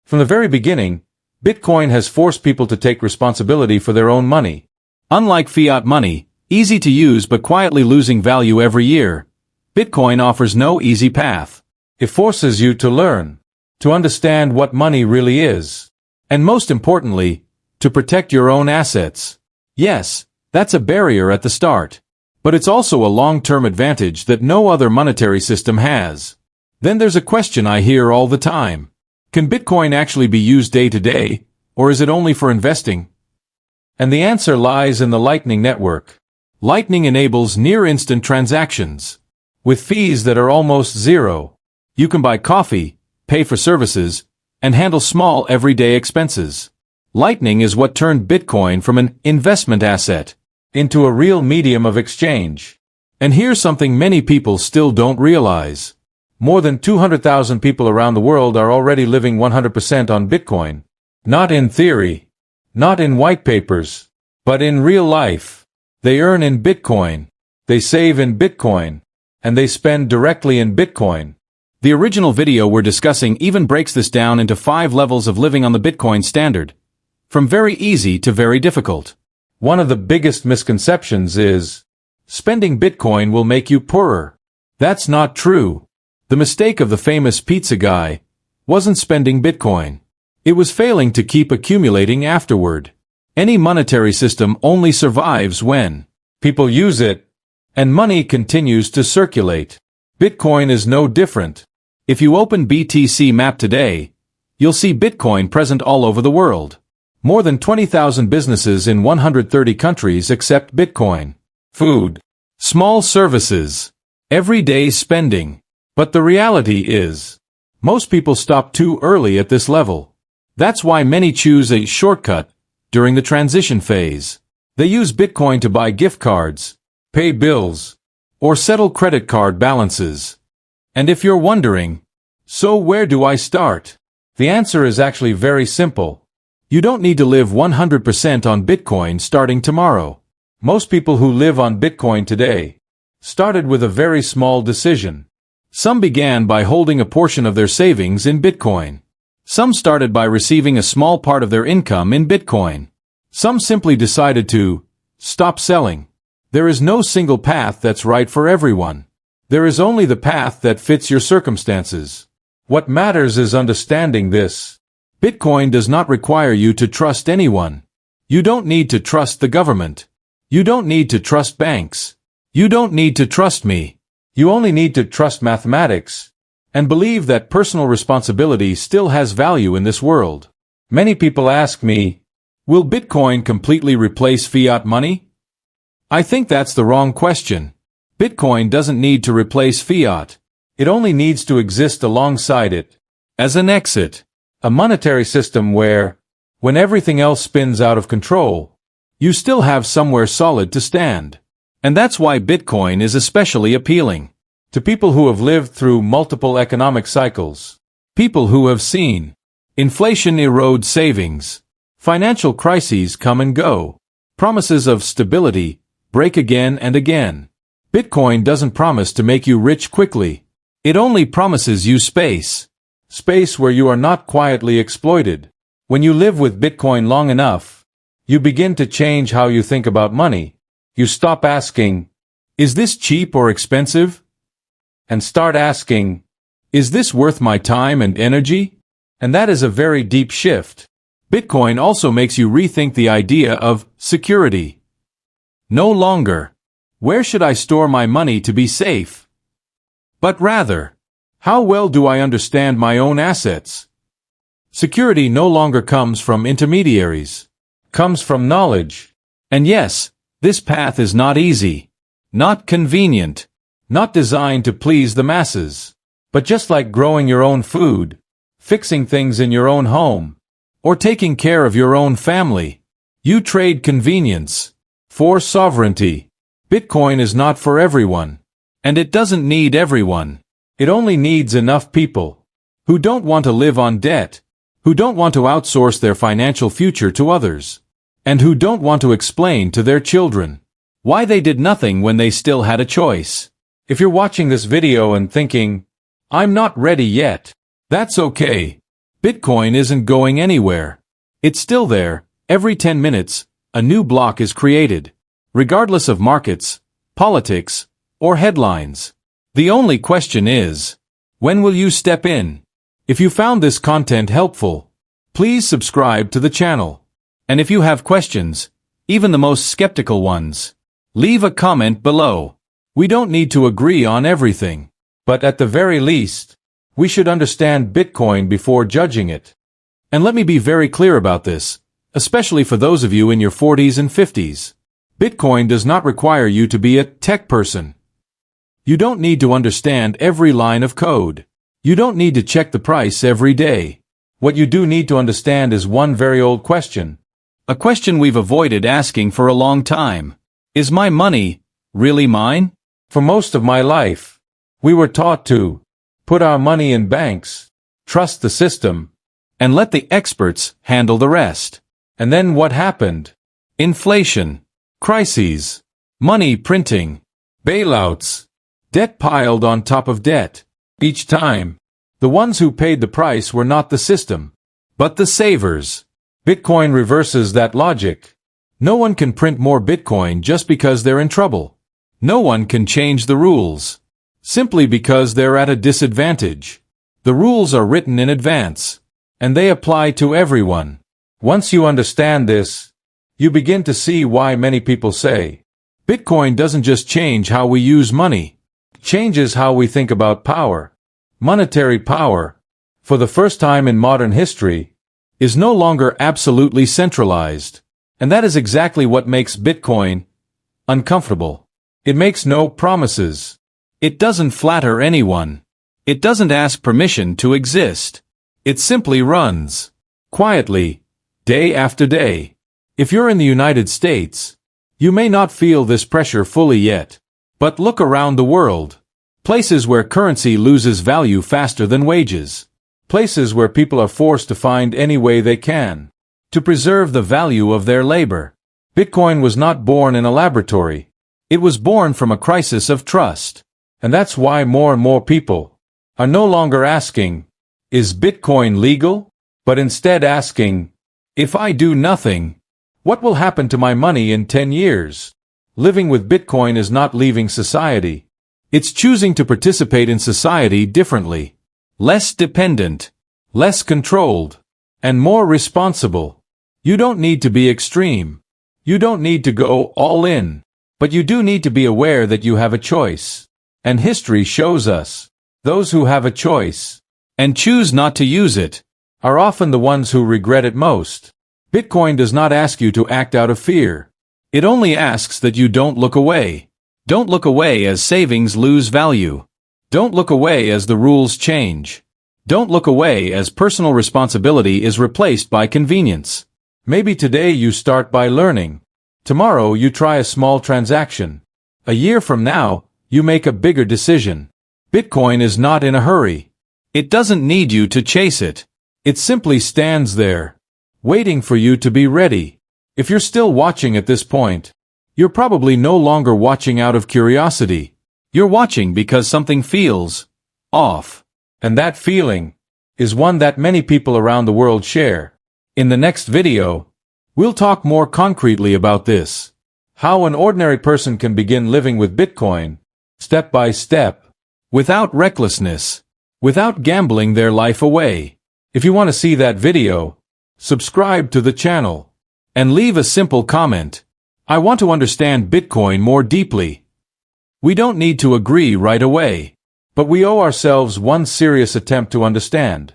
From the very beginning, Bitcoin has forced people to take responsibility for their own money. Unlike fiat money, easy to use but quietly losing value every year, Bitcoin offers no easy path. It forces you to learn, to understand what money really is, and most importantly, to protect your own assets. Yes, that's a barrier at the start, but it's also a long-term advantage that no other monetary system has. Then there's a question I hear all the time. Can Bitcoin actually be used day to day, or is it only for investing? And the answer lies in the Lightning Network. Lightning enables near-instant transactions. With fees that are almost zero, you can buy coffee, pay for services, and handle small everyday expenses. Lightning is what turned Bitcoin from an investment asset into a real medium of exchange. And here's something many people still don't realize. More than 200,000 people around the world are already living 100% on Bitcoin. Not in theory, not in white papers, but in real life. They earn in Bitcoin, they save in Bitcoin, and they spend directly in Bitcoin. The original video we're discussing even breaks this down into 5 levels of living on the Bitcoin standard, from very easy to very difficult. One of the biggest misconceptions is, spending Bitcoin will make you poorer. That's not true. The mistake of the famous pizza guy wasn't spending Bitcoin. It was failing to keep accumulating afterward. Any monetary system only survives when people use it, and money continues to circulate. Bitcoin is no different. If you open BTC Map today, you'll see Bitcoin present all over the world. More than 20,000 businesses in 130 countries accept Bitcoin. Food, small services, everyday spending. But the reality is, most people stop too early at this level. That's why many choose a shortcut during the transition phase. They use Bitcoin to buy gift cards, pay bills, or settle credit card balances. And if you're wondering, so where do I start? The answer is actually very simple. You don't need to live 100% on Bitcoin starting tomorrow. Most people who live on Bitcoin today started with a very small decision. Some began by holding a portion of their savings in Bitcoin. Some started by receiving a small part of their income in Bitcoin. Some simply decided to stop selling. There is no single path that's right for everyone. There is only the path that fits your circumstances. What matters is understanding this. Bitcoin does not require you to trust anyone. You don't need to trust the government. You don't need to trust banks. You don't need to trust me. You only need to trust mathematics and believe that personal responsibility still has value in this world. Many people ask me, will Bitcoin completely replace fiat money? I think that's the wrong question. Bitcoin doesn't need to replace fiat. It only needs to exist alongside it, as an exit, a monetary system where, when everything else spins out of control, you still have somewhere solid to stand. And that's why Bitcoin is especially appealing to people who have lived through multiple economic cycles, people who have seen inflation erode savings, financial crises come and go, promises of stability break again and again. Bitcoin doesn't promise to make you rich quickly. It only promises you space. Space where you are not quietly exploited. When you live with Bitcoin long enough, you begin to change how you think about money. You stop asking, is this cheap or expensive? And start asking, is this worth my time and energy? And that is a very deep shift. Bitcoin also makes you rethink the idea of security. No longer, where should I store my money to be safe? But rather, how well do I understand my own assets? Security no longer comes from intermediaries, comes from knowledge. And yes, this path is not easy, not convenient, not designed to please the masses. But just like growing your own food, fixing things in your own home, or taking care of your own family, you trade convenience for sovereignty. Bitcoin is not for everyone, and it doesn't need everyone. It only needs enough people who don't want to live on debt, who don't want to outsource their financial future to others, and who don't want to explain to their children why they did nothing when they still had a choice. If you're watching this video and thinking, I'm not ready yet, that's okay. Bitcoin isn't going anywhere. It's still there. Every 10 minutes, a new block is created, regardless of markets, politics, or headlines. The only question is, when will you step in? If you found this content helpful, please subscribe to the channel. And if you have questions, even the most skeptical ones, leave a comment below. We don't need to agree on everything, but at the very least, we should understand Bitcoin before judging it. And let me be very clear about this, especially for those of you in your 40s and 50s. Bitcoin does not require you to be a tech person. You don't need to understand every line of code. You don't need to check the price every day. What you do need to understand is one very old question. A question we've avoided asking for a long time. Is my money really mine? For most of my life, we were taught to put our money in banks, trust the system, and let the experts handle the rest. And then what happened? Inflation, crises, money printing, bailouts, debt piled on top of debt. Each time, the ones who paid the price were not the system, but the savers. Bitcoin reverses that logic. No one can print more Bitcoin just because they're in trouble. No one can change the rules simply because they're at a disadvantage. The rules are written in advance, and they apply to everyone. Once you understand this, you begin to see why many people say, Bitcoin doesn't just change how we use money, it changes how we think about power. Monetary power, for the first time in modern history, is no longer absolutely centralized. And that is exactly what makes Bitcoin uncomfortable. It makes no promises. It doesn't flatter anyone. It doesn't ask permission to exist. It simply runs quietly, day after day. If you're in the United States, you may not feel this pressure fully yet. But look around the world. Places where currency loses value faster than wages. Places where people are forced to find any way they can to preserve the value of their labor. Bitcoin was not born in a laboratory. It was born from a crisis of trust. And that's why more and more people are no longer asking, is Bitcoin legal? But instead asking, if I do nothing, what will happen to my money in 10 years? Living with Bitcoin is not leaving society. It's choosing to participate in society differently. Less dependent, less controlled, and more responsible. You don't need to be extreme. You don't need to go all in. But you do need to be aware that you have a choice. And history shows us, those who have a choice and choose not to use it are often the ones who regret it most. Bitcoin does not ask you to act out of fear. It only asks that you don't look away. Don't look away as savings lose value. Don't look away as the rules change. Don't look away as personal responsibility is replaced by convenience. Maybe today you start by learning. Tomorrow you try a small transaction. A year from now, you make a bigger decision. Bitcoin is not in a hurry. It doesn't need you to chase it. It simply stands there, waiting for you to be ready. If you're still watching at this point, you're probably no longer watching out of curiosity. You're watching because something feels off. And that feeling is one that many people around the world share. In the next video, we'll talk more concretely about this. How an ordinary person can begin living with Bitcoin, step by step, without recklessness, without gambling their life away. If you want to see that video, subscribe to the channel and leave a simple comment. I want to understand Bitcoin more deeply. We don't need to agree right away, but we owe ourselves one serious attempt to understand.